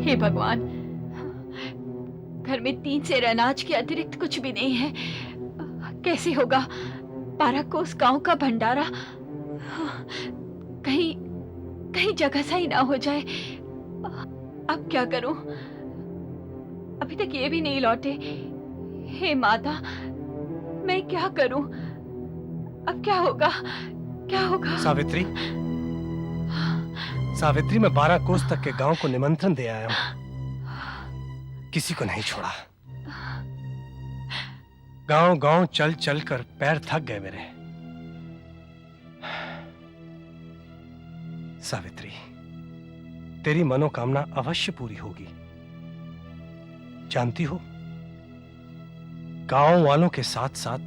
हे भगवान, घर में 3 सेर अनाज के अतिरिक्त कुछ भी नहीं है। कैसे होगा? 12 कोस गांव का भंडारा, कहीं कहीं जगह सही ना हो जाए। अब क्या करूं? अभी तक ये भी नहीं लौटे। हे माता, मैं क्या करूं? अब क्या होगा? क्या होगा? सावित्री, सावित्री, मैं 12 कोस तक के गांव को निमंत्रण दे आया हूं। किसी को नहीं छोड़ा। गांव गांव चल चल कर पैर थक गए मेरे। सावित्री, तेरी मनोकामना अवश्य पूरी होगी। जानती हो, गांव वालों के साथ साथ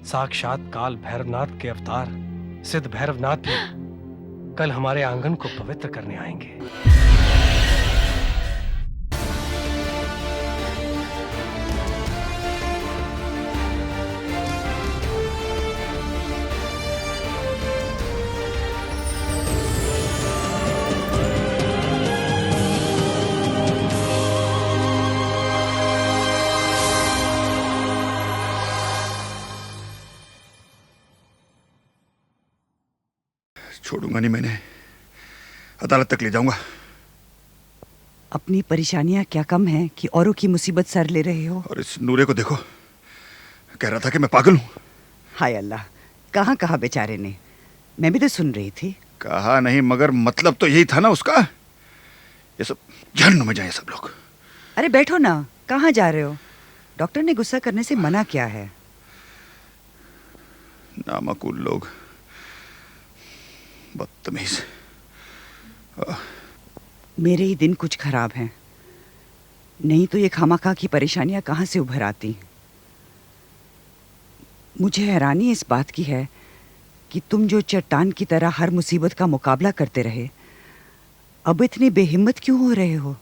साक्षात काल भैरवनाथ के अवतार सिद्ध भैरवनाथ भी कल हमारे आंगन को पवित्र करने आएंगे। छोड़ूंगा नहीं, मैंने अदालत तक ले जाऊंगा। अपनी परेशानियां क्या कम हैं कि औरों की मुसीबत सर ले रहे हो? और इस नूरे को देखो, कह रहा था कि मैं पागल हूं। हाय अल्लाह, कहाँ कहाँ बेचारे ने। मैं भी तो सुन रही थी। कहा नहीं, मगर मतलब तो यही था ना उसका। ये सब जहन्नुम में जाए सब लोग। अरे बैठो ना, कहाँ जा रहे हो? डॉक्टर ने गुस्सा करने से मना किया है। नामकूल लोग, बदतमीज। मेरे ही दिन कुछ खराब हैं, नहीं तो ये खामाखा की परेशानियां कहाँ से उभर आती। मुझे हैरानी इस बात की है कि तुम जो चट्टान की तरह हर मुसीबत का मुकाबला करते रहे, अब इतने बेहिम्मत क्यों हो रहे हो?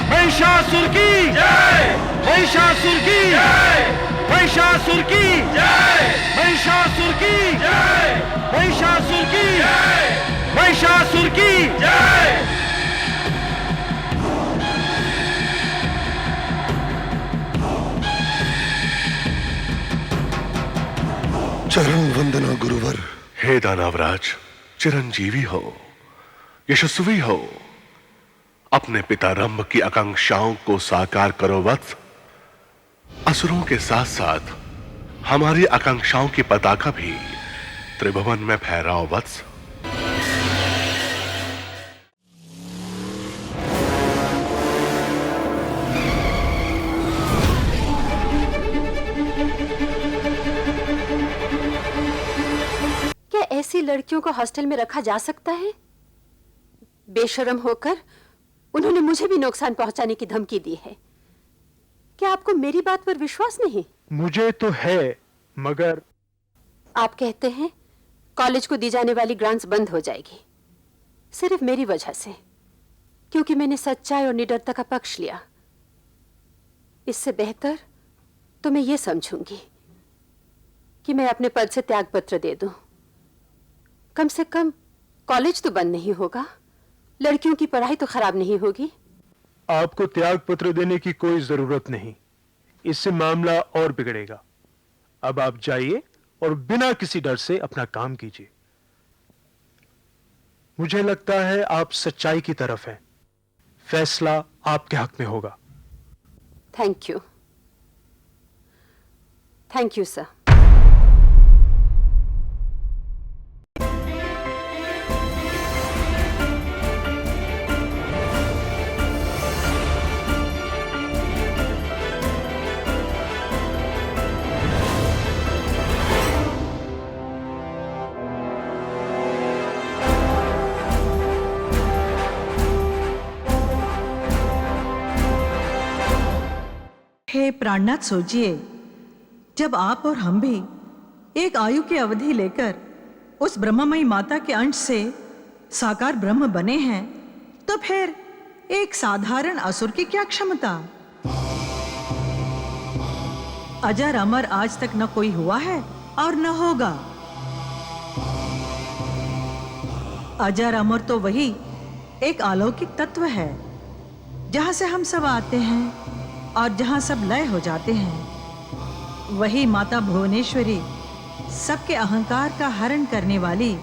महिषासुर की जय! महिषासुर की जय! महिषासुर की जय! महिषासुर की जय! महिषासुर की जय! महिषासुर की जय! चरण वंदना गुरुवर। हे दानवराज, चिरंजीवी हो, यशस्वी हो। अपने पिता रंभ की आकांक्षाओं को साकार करो वत्स। असुरों के साथ साथ हमारी आकांक्षाओं की पताका भी त्रिभुवन में फहराओ वत्स। क्या ऐसी लड़कियों को हॉस्टल में रखा जा सकता है? बेशर्म होकर उन्होंने मुझे भी नुकसान पहुंचाने की धमकी दी है। क्या आपको मेरी बात पर विश्वास नहीं? मुझे तो है, मगर आप कहते हैं कॉलेज को दी जाने वाली ग्रांट्स बंद हो जाएगी सिर्फ मेरी वजह से, क्योंकि मैंने सच्चाई और निडरता का पक्ष लिया। इससे बेहतर तो मैं ये समझूंगी कि मैं अपने पद से त्यागपत्र दे दूं। कम से कम कॉलेज तो बंद नहीं होगा, लड़कियों की पढ़ाई तो खराब नहीं होगी। आपको त्याग पत्र देने की कोई जरूरत नहीं, इससे मामला और बिगड़ेगा। अब आप जाइए और बिना किसी डर से अपना काम कीजिए। मुझे लगता है आप सच्चाई की तरफ हैं। फैसला आपके हक में होगा। Thank you. Thank you sir. हे प्राणनाथ, सोचिए, जब आप और हम भी एक आयु की अवधि लेकर उस ब्रह्ममयी माता के अंश से साकार ब्रह्म बने हैं, तो फिर एक साधारण असुर की क्या क्षमता? अजर अमर आज तक न कोई हुआ है और न होगा। अजर अमर तो वही एक अलौकिक तत्व है, जहां से हम सब आते हैं और जहां सब लय हो जाते हैं। वही माता भुवनेश्वरी, सबके अहंकार का हरण करने वाली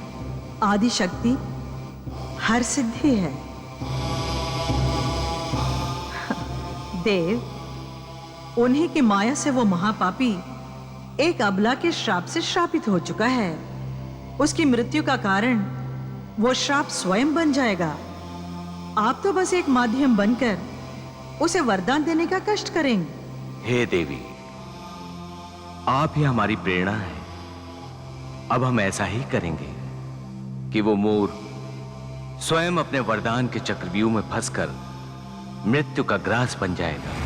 आदि शक्ति, हर सिद्धि है। देव, उन्हीं की माया से वो महापापी एक अबला के श्राप से श्रापित हो चुका है। उसकी मृत्यु का कारण वो श्राप स्वयं बन जाएगा। आप तो बस एक माध्यम बनकर उसे वरदान देने का कष्ट करेंगे। हे देवी, आप ही हमारी प्रेरणा है। अब हम ऐसा ही करेंगे कि वो मोर स्वयं अपने वरदान के चक्रव्यूह में फंसकर मृत्यु का ग्रास बन जाएगा।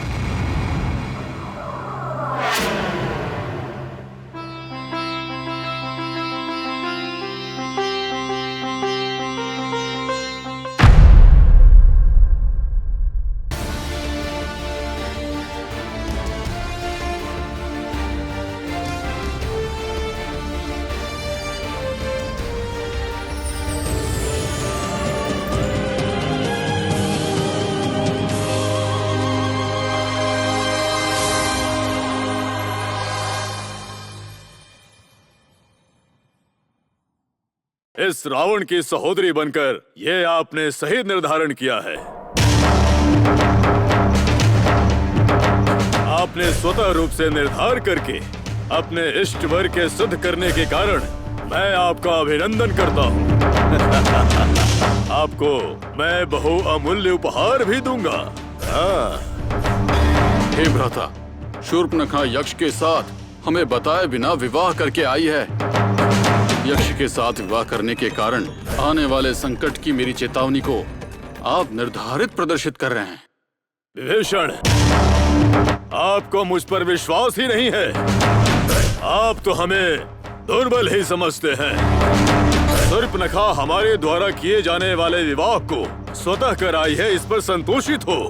इस रावण की सहोदरी बनकर ये आपने सही निर्धारण किया है। आपने स्वतः रूप से निर्धार करके अपने इष्ट वर के सिद्ध करने के कारण मैं आपका अभिनंदन करता हूँ। आपको मैं बहुअमूल्य उपहार भी दूंगा। हाँ। हे भ्राता, शूर्पणखा यक्ष के साथ हमें बताए बिना विवाह करके आई है। यक्ष के साथ विवाह करने के कारण आने वाले संकट की मेरी चेतावनी को आप निर्धारित प्रदर्शित कर रहे हैं। विभीषण, आपको मुझ पर विश्वास ही नहीं है। आप तो हमें दुर्बल ही समझते हैं। शूर्पणखा हमारे द्वारा किए जाने वाले विवाह को स्वतः कराई है, इस पर संतोषित हो।